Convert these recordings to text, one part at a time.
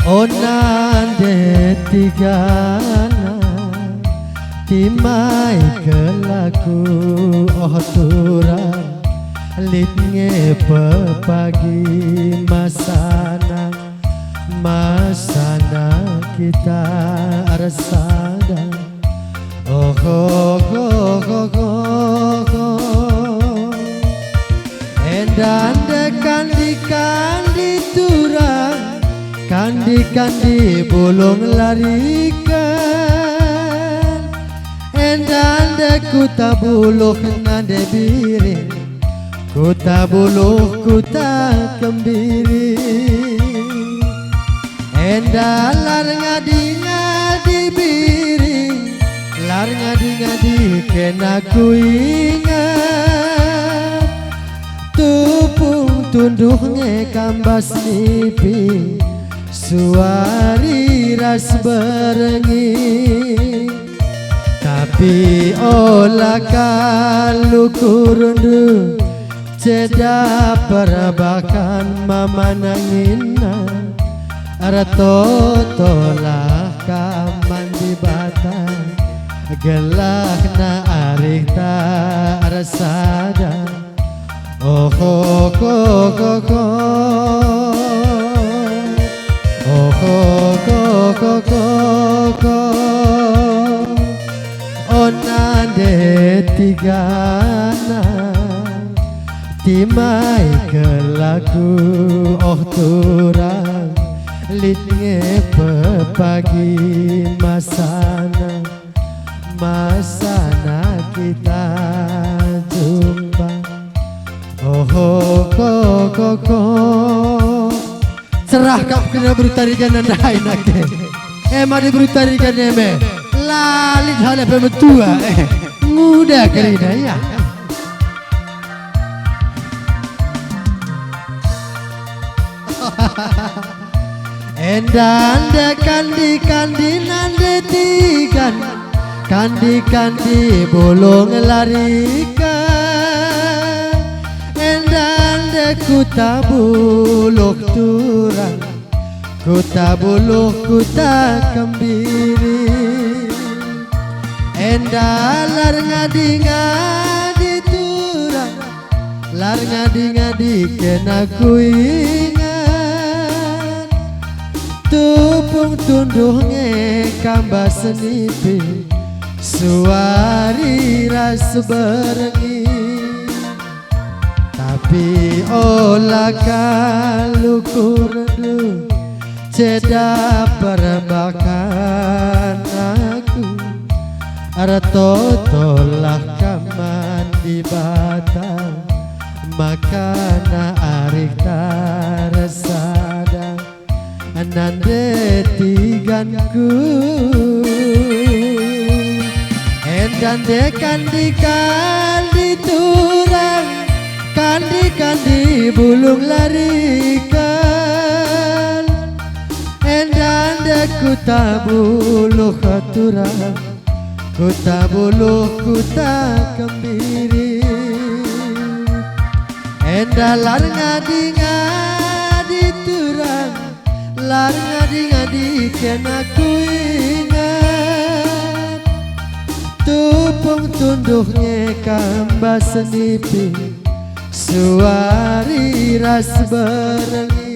Onande tigana timai kelaku turang litnge pepagi masana kita arsada endande kandi turang kandi bolong larikan endande kuta buluh nande biring kuta buluh kuta kembiri endalar ngadi biring lar ngadi kena ku ingat tupung tunduhnya kambas nipi suari ras berengi tapi olah kalu kurundu ceda perbakan mama nangina Rato tolah kaman di bata gelak na arik ta rasada onande tigana timai kelaku turang litnge pepagi masana kita jumpa cerah kap kena berutari janan dai nake mari berutari kaneme lalit hale pemetua muda kerina ya endande kandi nande tigan kandi bolong larikan endande kuta buluh turang kuta buluh kuta kembiri endalar ngadi turang lar ngadi kena ku ingat tupung tunduhnya kambas senipi suari ras berengi tapi olah kalu kurdu ceda perbakan aku Rato tolah kaman di bata makana arik tarasada nande tiganku endande kandi turang kandi bulung larikan endande kuta buluh turang kuta buluh kuta kembiri endalar ngadi turang lar ngadi kena ku ingat tupung tunduhnya kambas senipi suari ras berengi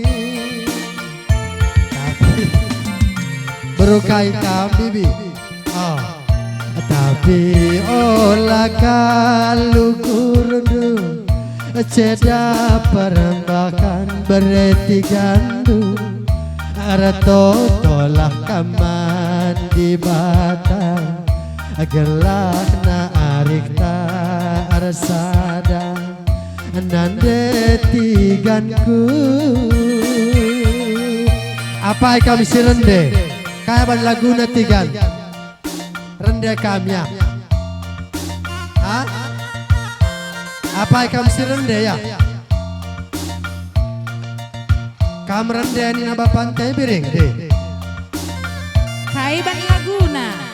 tapi berukai bibi tapi olah kalu kurundu ceda perembakan bereti gandu Rato tolah kaman di bata gelak na arik ta arsada nande tiganku apa kami si rende kaya ban lagu na tigan rende kami ya apa kami si rende ya kam rende ni naba pantai biring deh kai ban laguna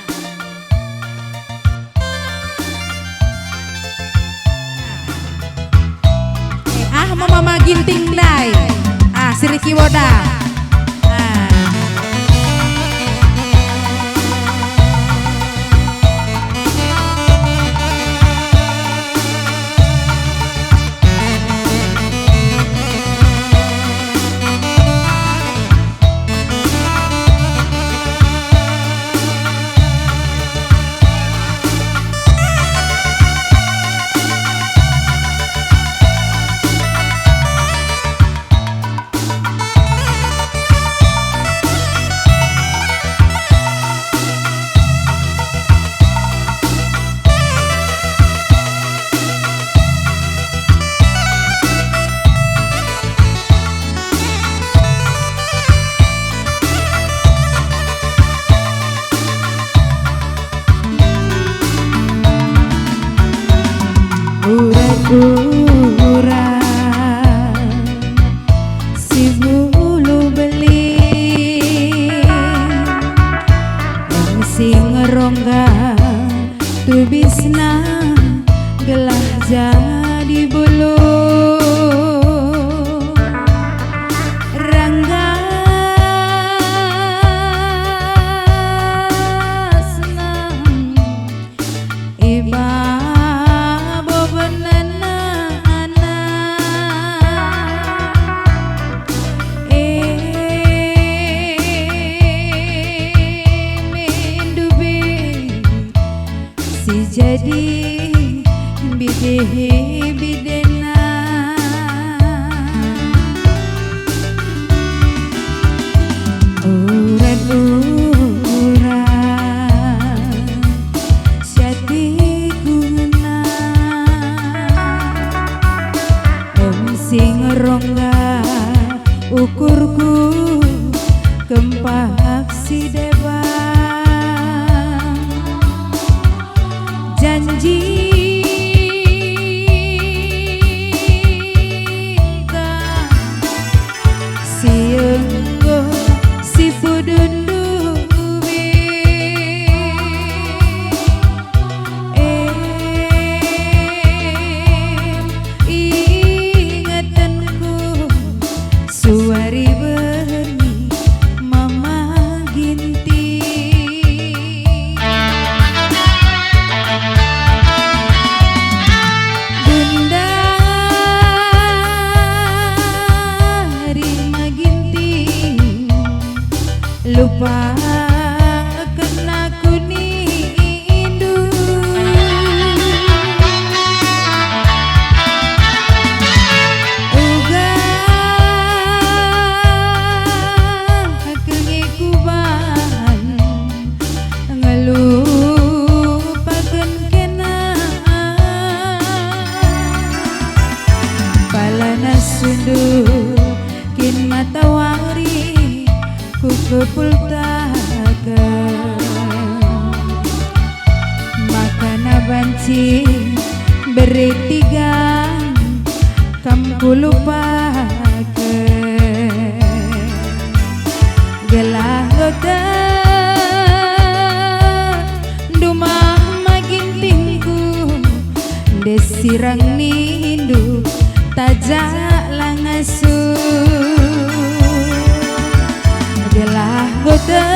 mama ginting boda. Urang si bulu beli yang sing rongga tu bisna gelah jadi bulu rangga senang iba jadi bidena urang syati guna sing rongga ukurku kempak si dewa janji sienggo si pudundu ingatanku suari berni mama ginti lupa kena kunindu uga kengi kuban ngelupakan kena palana sundu kin mata wari kepul takan makana banci beritigan kamku lupakan gelah gota dumah magintingku desirang nindu tajak langasu gelah gota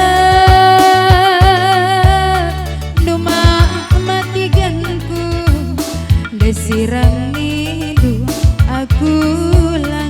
dumah matiganku desirang nindu aku lang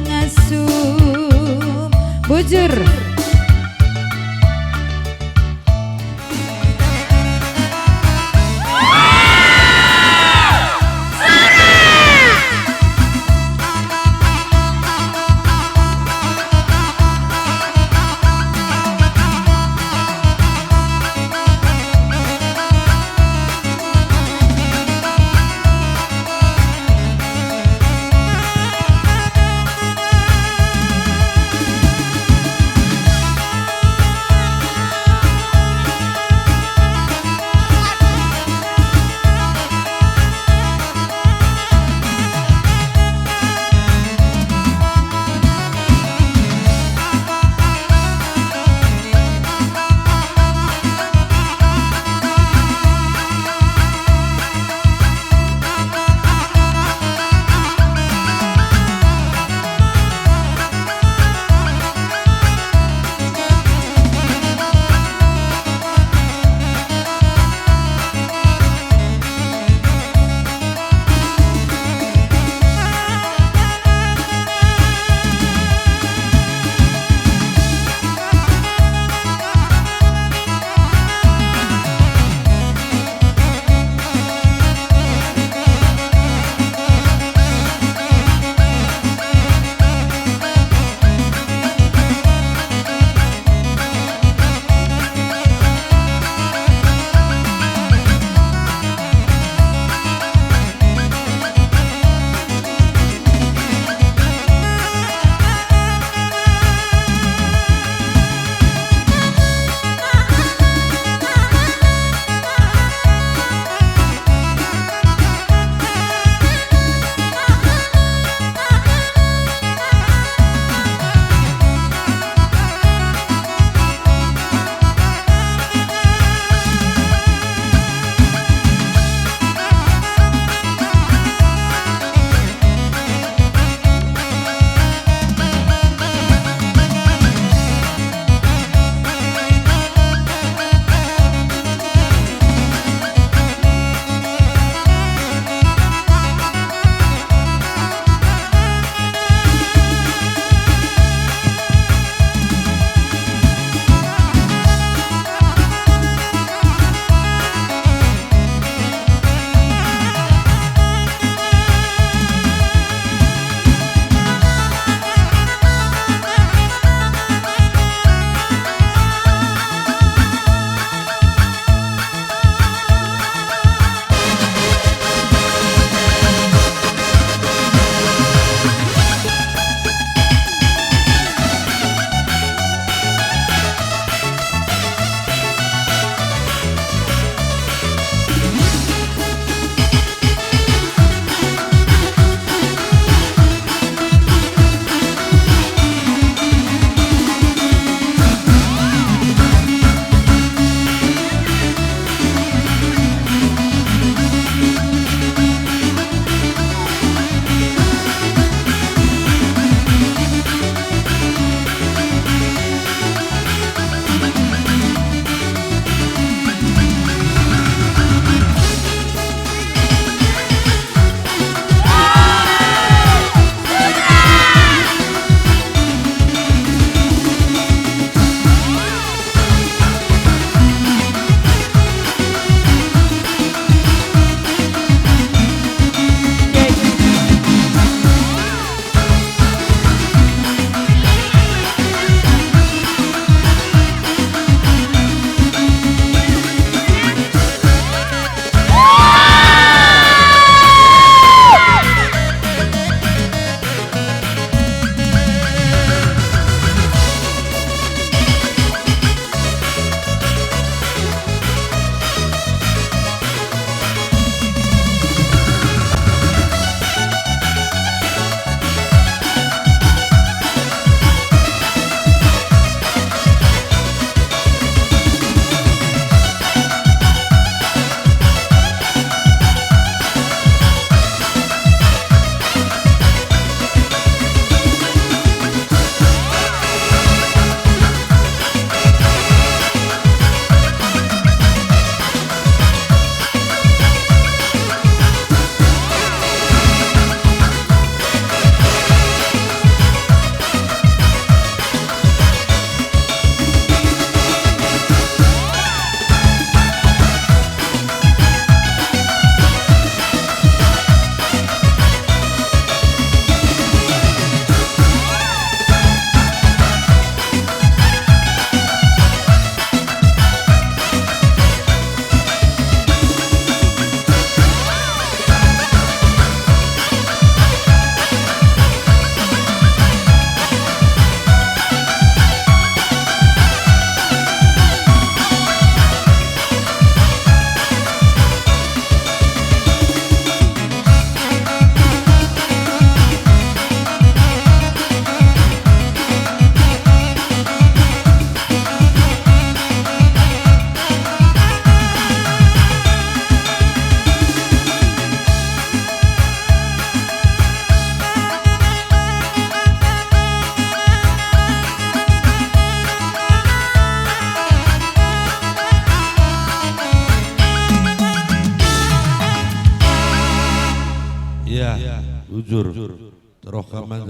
jujur. Terus kaman